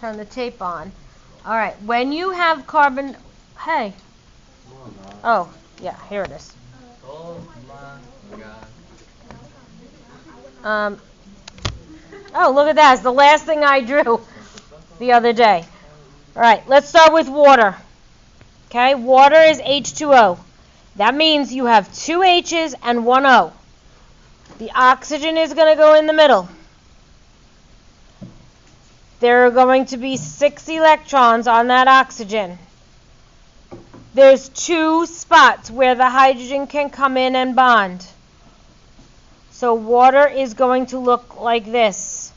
turn the tape on. All right, when you have carbon, hey. Oh, yeah, here it is. Oh my God. Oh, look at that. It's the last thing I drew the other day. All right, let's start with water. Okay, water is H2O. That means you have two H's and one O. The oxygen is going to go in the middle. There are going to be 6 electrons on that oxygen. There's 2 spots where the hydrogen can come in and bond. So water is going to look like this.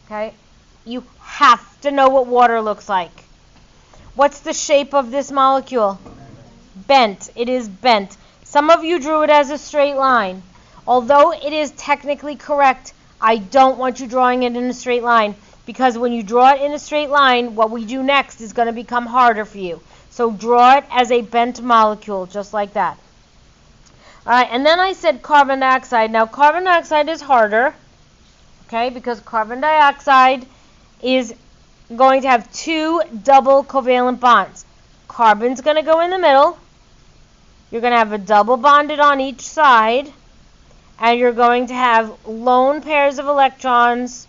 Okay? You have to know what water looks like. What's the shape of this molecule? Bent. It is bent. Some of you drew it as a straight line. Although it is technically correct, I don't want you drawing it in a straight line, because when you draw it in a straight line, what we do next is going to become harder for you. So draw it as a bent molecule, just like that. All right, and then I said carbon dioxide. Now, carbon dioxide is harder, okay, because carbon dioxide is going to have 2 double covalent bonds. Carbon's going to go in the middle. You're going to have a double bonded on each side, and you're going to have lone pairs of electrons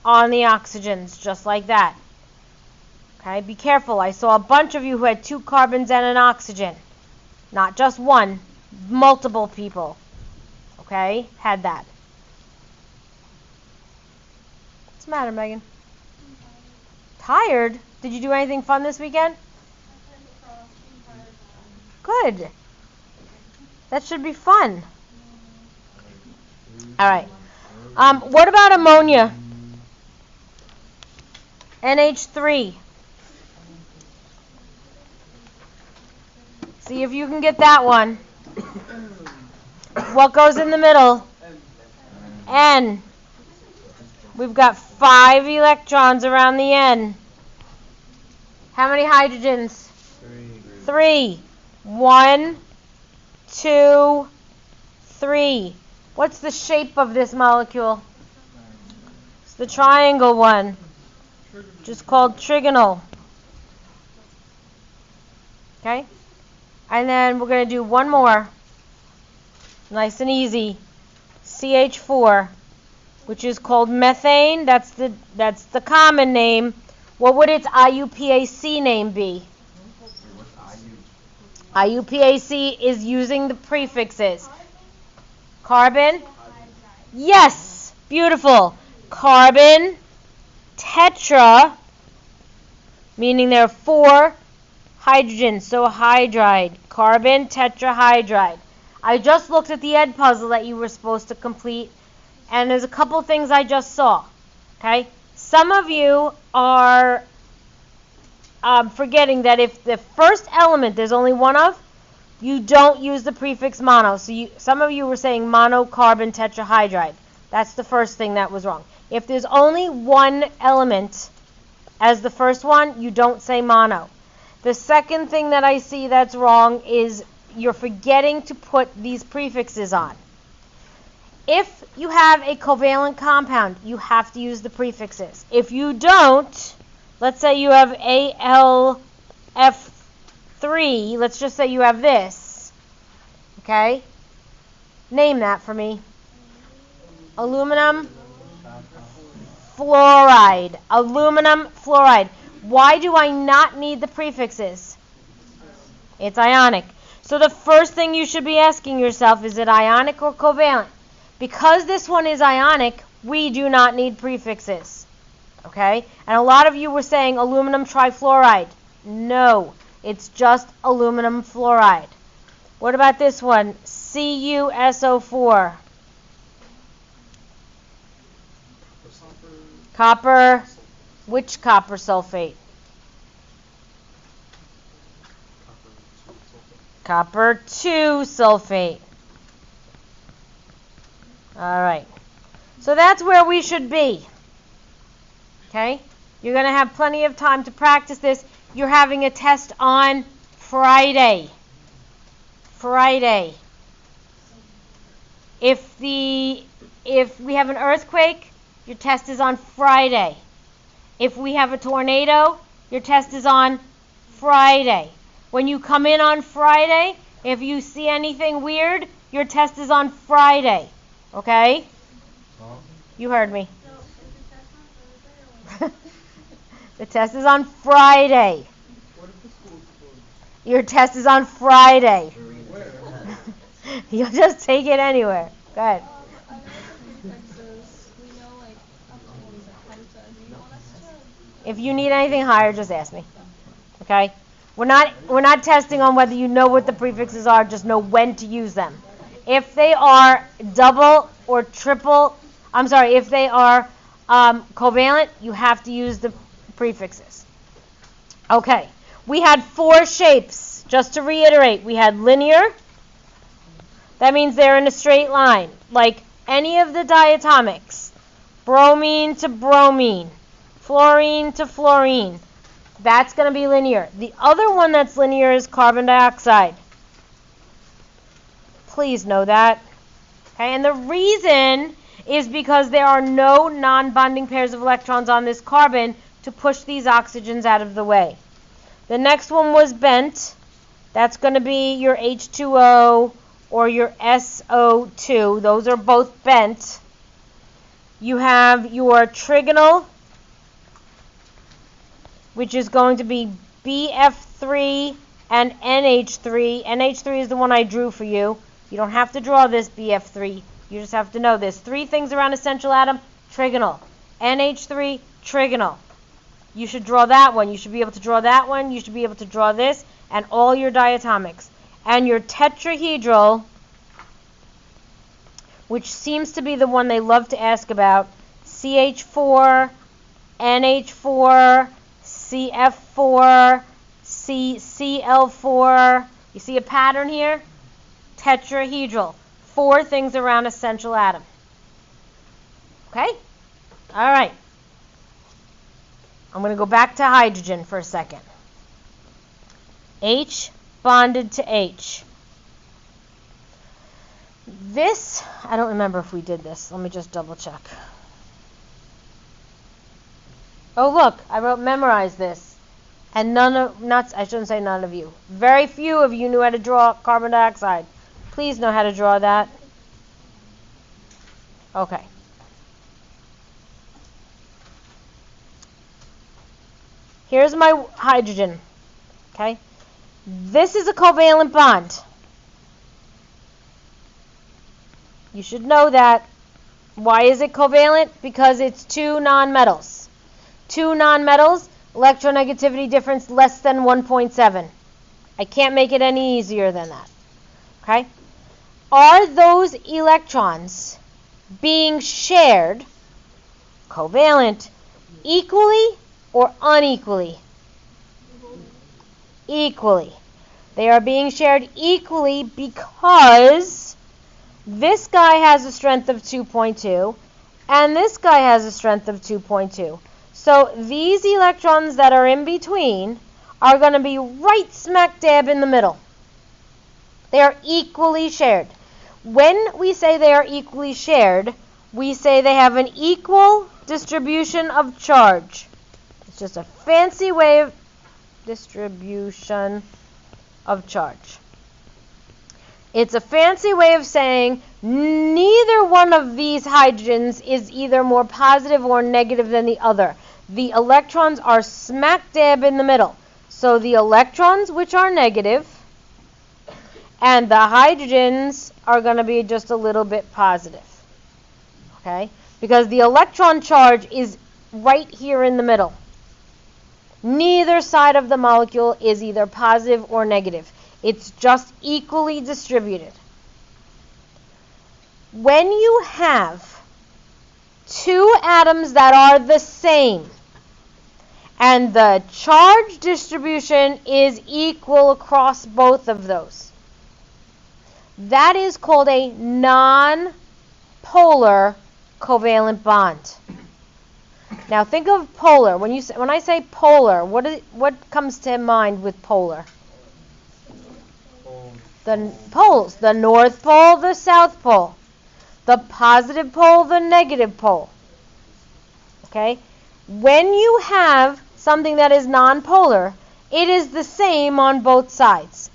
on the oxygens, just like that. Okay, be careful. I saw a bunch of you who had 2 carbons and an oxygen. Not just one, multiple people. Okay, had that. What's the matter, Megan? Tired? Did you do anything fun this weekend? Good. That should be fun. All right. What about ammonia? NH3. See if you can get that one. What goes in the middle? N. We've got 5 electrons around the N. How many hydrogens? 3. 1, 2, 3. What's the shape of this molecule? It's the triangle one, just called trigonal. Okay? And then we're going to do one more. Nice and easy. CH4, which is called methane. That's the common name. What would its IUPAC name be? IUPAC is using the prefixes. Carbon? Yes! Beautiful. Carbon, tetra, meaning there are 4 hydrogens, so hydride. Carbon tetrahydride. I just looked at the Ed puzzle that you were supposed to complete, and there's a couple things I just saw. Okay? Some of you are forgetting that if the first element there's only one of, you don't use the prefix mono. So some of you were saying monocarbon tetrahydride. That's the first thing that was wrong. If there's only one element as the first one, you don't say mono. The second thing that I see that's wrong is you're forgetting to put these prefixes on. If you have a covalent compound, you have to use the prefixes. If you don't, let's say you have AlF3, let's just say you have this, okay? Name that for me. Aluminum fluoride. Aluminum fluoride. Why do I not need the prefixes? It's ionic. So the first thing you should be asking yourself, is it ionic or covalent? Because this one is ionic, we do not need prefixes. Okay? And a lot of you were saying aluminum trifluoride. No, it's just aluminum fluoride. What about this one? CuSO4. Copper. Which copper sulfate? Copper 2 sulfate. All right. So that's where we should be. Okay? You're going to have plenty of time to practice this. You're having a test on Friday. If we have an earthquake, your test is on Friday. If we have a tornado, your test is on Friday. When you come in on Friday, if you see anything weird, your test is on Friday. Okay? You heard me. The test is on Friday. What if the school's closed? Your test is on Friday. Where? You'll just take it anywhere. Go ahead. I know the prefixes. We know, like, what is it, penta. Do you want us to? If you need anything higher, just ask me. Okay? We're not testing on whether you know what the prefixes are, just know when to use them. If they are double or triple, if they are covalent, you have to use the prefixes. Okay. We had 4 shapes. Just to reiterate, we had linear. That means they're in a straight line, like any of the diatomics. Bromine to bromine, fluorine to fluorine. That's going to be linear. The other one that's linear is carbon dioxide. Please know that. Okay, and the reason is because there are no non-bonding pairs of electrons on this carbon to push these oxygens out of the way. The next one was bent. That's going to be your H2O or your SO2. Those are both bent. You have your trigonal, which is going to be BF3 and NH3. NH3 is the one I drew for you. You don't have to draw this BF3. You just have to know this. 3 things around essential atom, trigonal. NH3, trigonal. You should draw that one. You should be able to draw that one. You should be able to draw this and all your diatomics. And your tetrahedral, which seems to be the one they love to ask about, CH4, NH4, CF4, CCl4. You see a pattern here? Tetrahedral. 4 things around essential atom. Okay? All right. I'm going to go back to hydrogen for a second. H bonded to H. This, I don't remember if we did this. Let me just double check. Oh, look, I wrote memorize this. And I shouldn't say none of you. Very few of you knew how to draw carbon dioxide. Please know how to draw that. Okay. Here's my hydrogen. Okay? This is a covalent bond. You should know that. Why is it covalent? Because it's 2 nonmetals. 2 nonmetals, electronegativity difference less than 1.7. I can't make it any easier than that. Okay? Are those electrons being shared, covalent, equally or unequally? Equally. They are being shared equally because this guy has a strength of 2.2 and this guy has a strength of 2.2. So these electrons that are in between are going to be right smack dab in the middle. They are equally shared. When we say they are equally shared, we say they have an equal distribution of charge. It's just a fancy way of distribution of charge. It's a fancy way of saying neither one of these hydrogens is either more positive or negative than the other. The electrons are smack dab in the middle. So the electrons, which are negative, and the hydrogens are going to be just a little bit positive. Okay? Because the electron charge is right here in the middle. Neither side of the molecule is either positive or negative. It's just equally distributed. When you have 2 atoms that are the same, and the charge distribution is equal across both of those, that is called a non-polar covalent bond. Now think of polar. When I say polar, what comes to mind with polar? The poles, the North Pole, the South Pole, the positive pole, the negative pole. Okay? When you have something that is nonpolar, it is the same on both sides.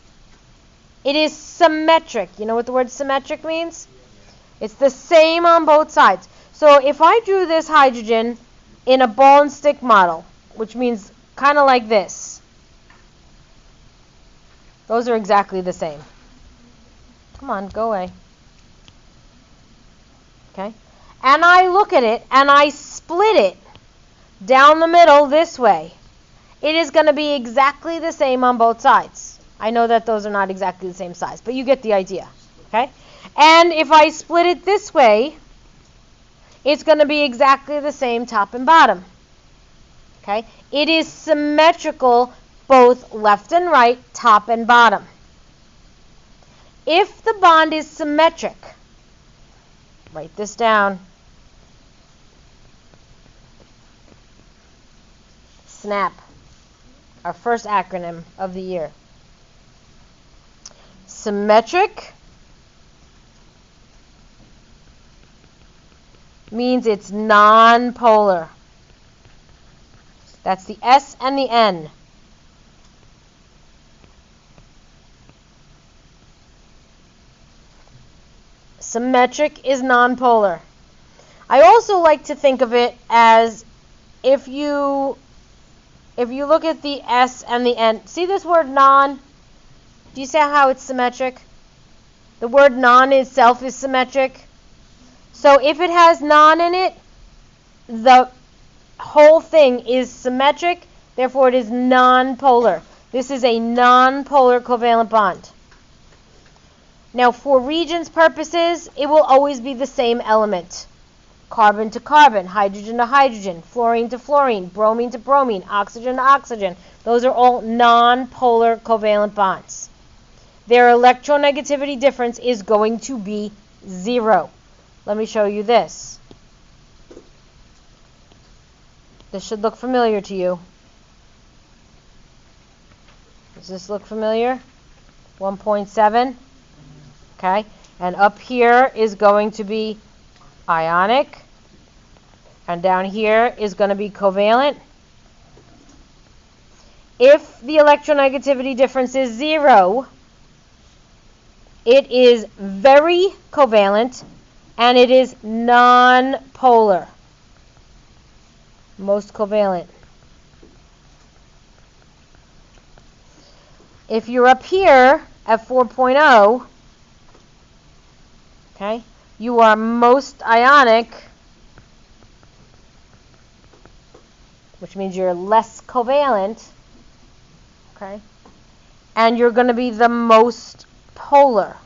It is symmetric. You know what the word symmetric means? It's the same on both sides. So if I drew this hydrogen in a ball and stick model, which means kind of like this, those are exactly the same. Come on, go away. Okay? And I look at it and I split it down the middle this way. It is going to be exactly the same on both sides. I know that those are not exactly the same size, but you get the idea. Okay? And if I split it this way, it's going to be exactly the same top and bottom. Okay? It is symmetrical both left and right, top and bottom. If the bond is symmetric, write this down. SNAP, our first acronym of the year. Symmetric means it's non-polar. That's the S and the N. Symmetric is non-polar. I also like to think of it as if you look at the S and the N. See this word non? Do you see how it's symmetric? The word non itself is symmetric. So if it has non in it, the whole thing is symmetric, therefore it is non-polar. This is a non-polar covalent bond. Now for Regents purposes, it will always be the same element. Carbon to carbon, hydrogen to hydrogen, fluorine to fluorine, bromine to bromine, oxygen to oxygen. Those are all non-polar covalent bonds. Their electronegativity difference is going to be 0. Let me show you this. This should look familiar to you. Does this look familiar? 1.7. Okay. And up here is going to be ionic. And down here is going to be covalent. If the electronegativity difference is 0, it is very covalent and it is non-polar. Most covalent. If you're up here at 4.0, okay, you are most ionic, which means you're less covalent, okay, and you're going to be the most polar.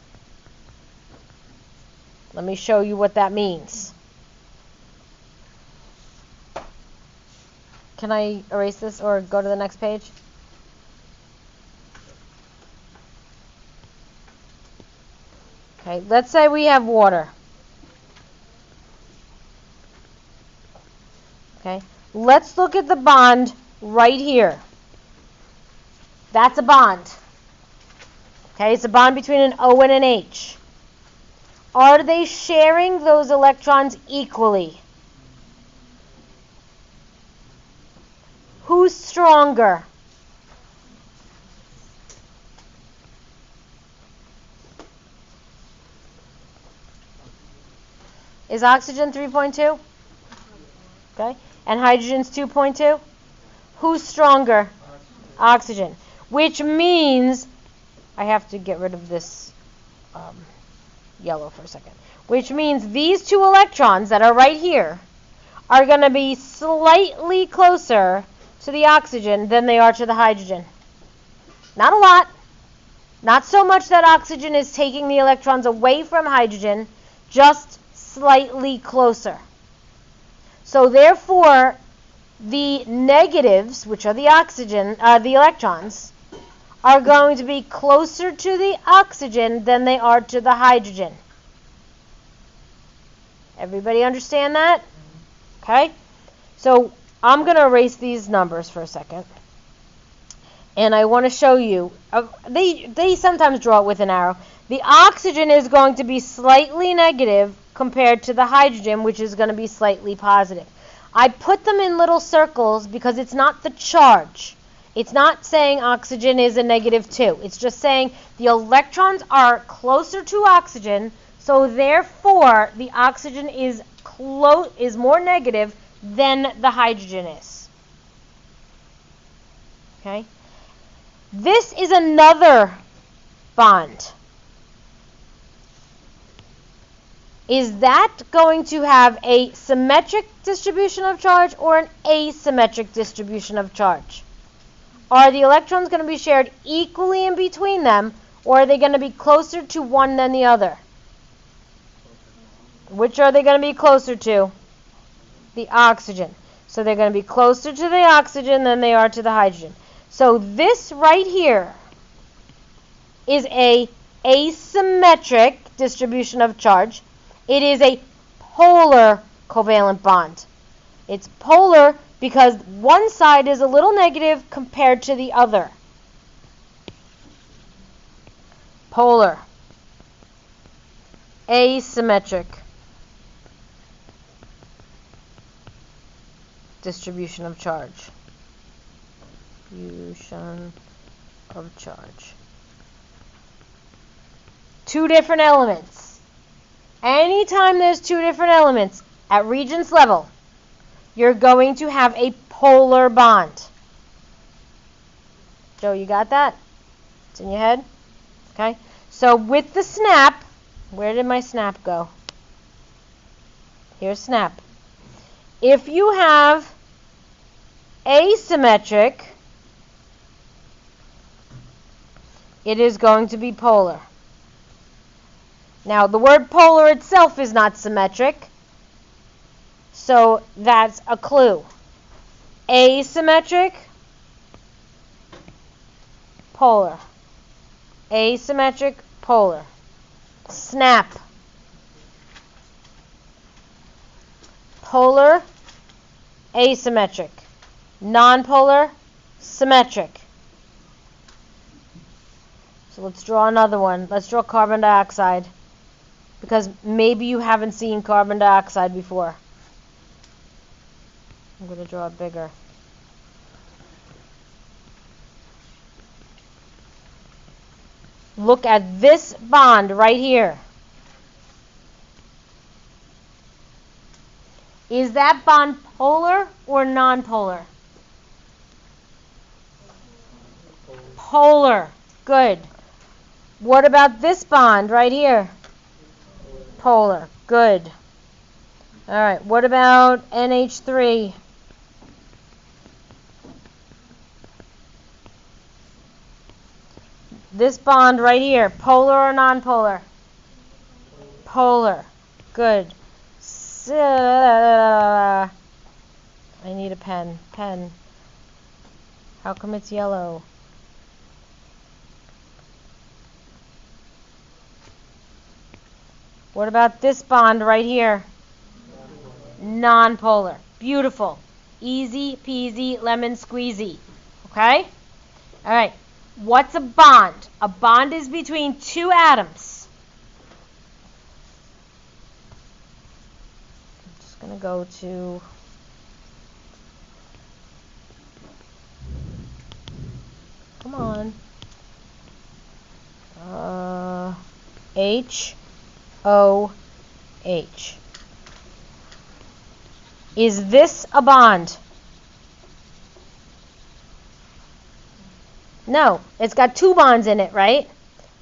Let me show you what that means. Can I erase this or go to the next page? Okay, let's say we have water. Okay, let's look at the bond right here. That's a bond. Okay, it's a bond between an O and an H. Are they sharing those electrons equally? Who's stronger? Is oxygen 3.2? Okay. And hydrogen's 2.2? Who's stronger? Oxygen. Which means, I have to get rid of this yellow for a second. Which means these two electrons that are right here are going to be slightly closer to the oxygen than they are to the hydrogen. Not a lot. Not so much that oxygen is taking the electrons away from hydrogen, just slightly closer. So therefore, the negatives, which are the oxygen, the electrons, are going to be closer to the oxygen than they are to the hydrogen. Everybody understand that? Okay? So I'm going to erase these numbers for a second. And I want to show you, they sometimes draw it with an arrow. The oxygen is going to be slightly negative compared to the hydrogen, which is going to be slightly positive. I put them in little circles because it's not the charge. It's not saying oxygen is a -2. It's just saying the electrons are closer to oxygen, so therefore the oxygen is more negative than the hydrogen is. Okay? This is another bond. Is that going to have a symmetric distribution of charge or an asymmetric distribution of charge? Are the electrons going to be shared equally in between them, or are they going to be closer to one than the other? Which are they going to be closer to? The oxygen. So they're going to be closer to the oxygen than they are to the hydrogen. So this right here is a asymmetric distribution of charge. It is a polar covalent bond. It's polar because one side is a little negative compared to the other. Polar. Asymmetric distribution of charge. Distribution of charge. Two different elements. Anytime there's two different elements at Regents level, you're going to have a polar bond. Joe, you got that? It's in your head? Okay. So with the snap, where did my snap go? Here's snap. If you have asymmetric, it is going to be polar. Now, the word polar itself is not symmetric, so that's a clue. Asymmetric, polar. Asymmetric, polar. Snap. Polar, asymmetric. Nonpolar, symmetric. So let's draw another one. Let's draw carbon dioxide, because maybe you haven't seen carbon dioxide before. I'm going to draw it bigger. Look at this bond right here. Is that bond polar or nonpolar? Polar. Good. What about this bond right here? Polar. Good. All right. What about NH3? This bond right here, polar or nonpolar? Polar. Good. I need a pen. Pen. How come it's yellow? What about this bond right here? Nonpolar. Beautiful. Easy peasy lemon squeezy. Okay? All right. What's a bond? A bond is between two atoms. I'm just going to go to come on. H O H. Is this a bond? No, it's got two bonds in it, right?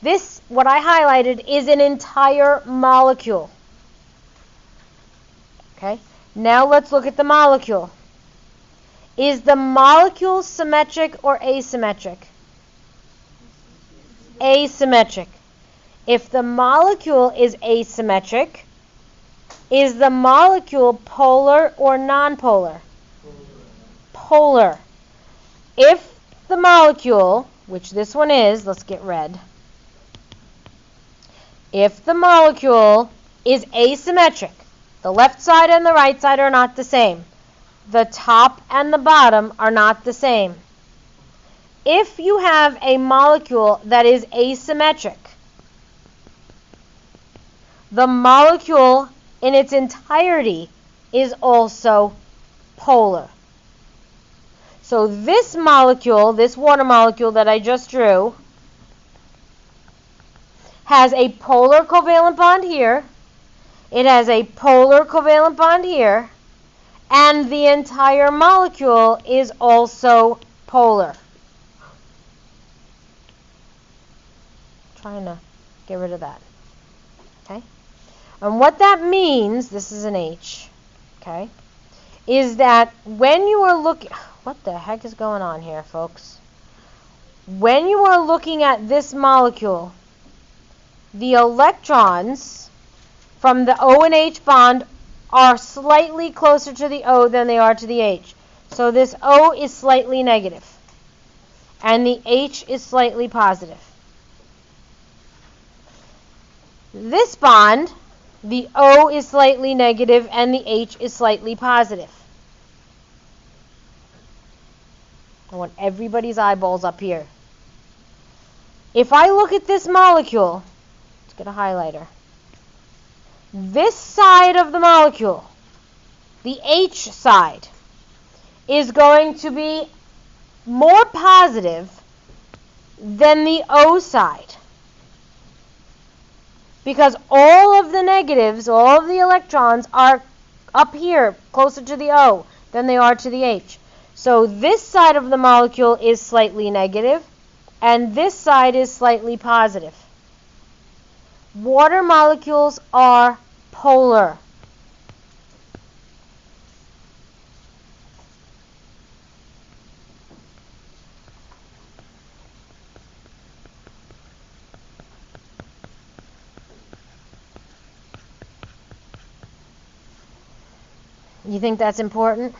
This, what I highlighted, is an entire molecule. Okay, now let's look at the molecule. Is the molecule symmetric or asymmetric? Asymmetric. If the molecule is asymmetric, is the molecule polar or nonpolar? Polar. If the molecule, which this one is, let's get red. If the molecule is asymmetric, the left side and the right side are not the same. The top and the bottom are not the same. If you have a molecule that is asymmetric, the molecule in its entirety is also polar. So this molecule, this water molecule that I just drew, has a polar covalent bond here. It has a polar covalent bond here. And the entire molecule is also polar. Trying to get rid of that. Okay? And what that means, this is an H, okay, is that when you are looking, what the heck is going on here, folks? When you are looking at this molecule, the electrons from the O and H bond are slightly closer to the O than they are to the H. So this O is slightly negative, and the H is slightly positive. This bond, the O is slightly negative, and the H is slightly positive. I want everybody's eyeballs up here. If I look at this molecule, let's get a highlighter. This side of the molecule, the H side, is going to be more positive than the O side. Because all of the negatives, all of the electrons are up here, closer to the O than they are to the H. So this side of the molecule is slightly negative, and this side is slightly positive. Water molecules are polar. You think that's important?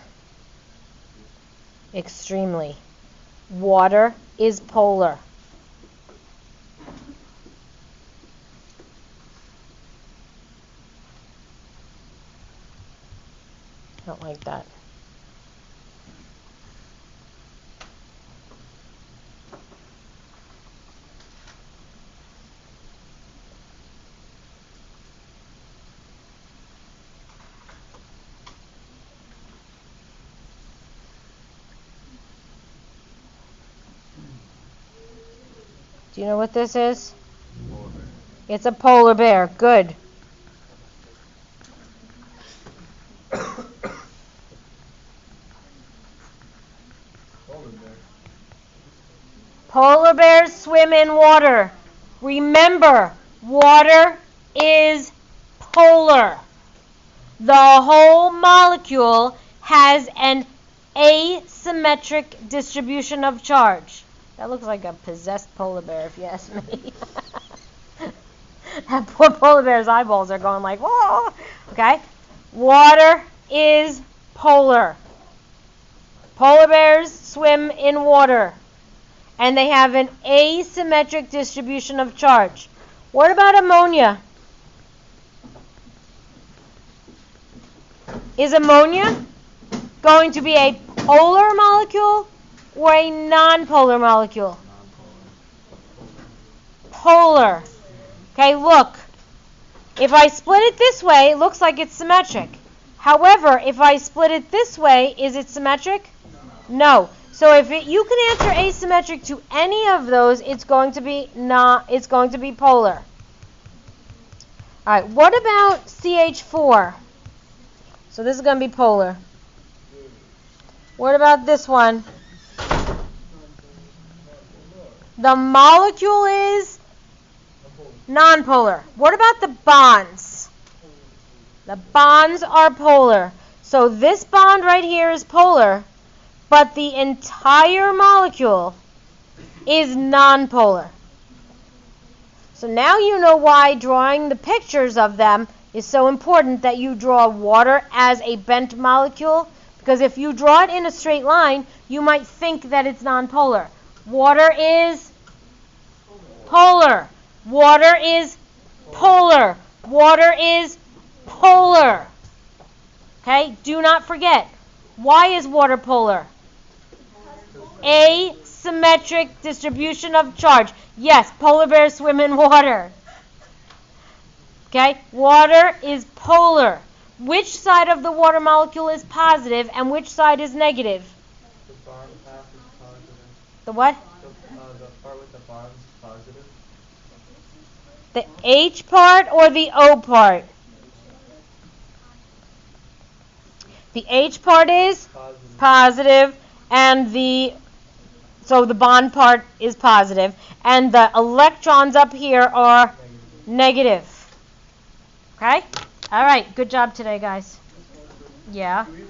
Extremely. Water is polar. I don't like that. Do you know what this is? It's a polar bear. Good. Polar bears swim in water. Remember, water is polar. The whole molecule has an asymmetric distribution of charge. That looks like a possessed polar bear, if you ask me. That poor polar bear's eyeballs are going like, whoa. Okay? Water is polar. Polar bears swim in water. And they have an asymmetric distribution of charge. What about ammonia? Is ammonia going to be a polar molecule or a non-polar molecule? Polar. Okay, look. If I split it this way, it looks like it's symmetric. However, if I split it this way, is it symmetric? No. So if you can answer asymmetric to any of those, it's going to be polar. All right, what about CH4? So this is going to be polar. What about this one? The molecule is nonpolar. What about the bonds? The bonds are polar. So this bond right here is polar, but the entire molecule is nonpolar. So now you know why drawing the pictures of them is so important, that you draw water as a bent molecule, because if you draw it in a straight line, you might think that it's nonpolar. Water is polar. Water is polar. Water is polar. Okay? Do not forget. Why is water polar? Asymmetric distribution of charge. Yes, polar bears swim in water. Okay? Water is polar. Which side of the water molecule is positive and which side is negative? The bond half is positive. The what? The part with the bonds is positive. The H part or the O part? The H part is positive, and so the bond part is positive, and the electrons up here are negative. Okay? All right, good job today, guys. Yeah. Do we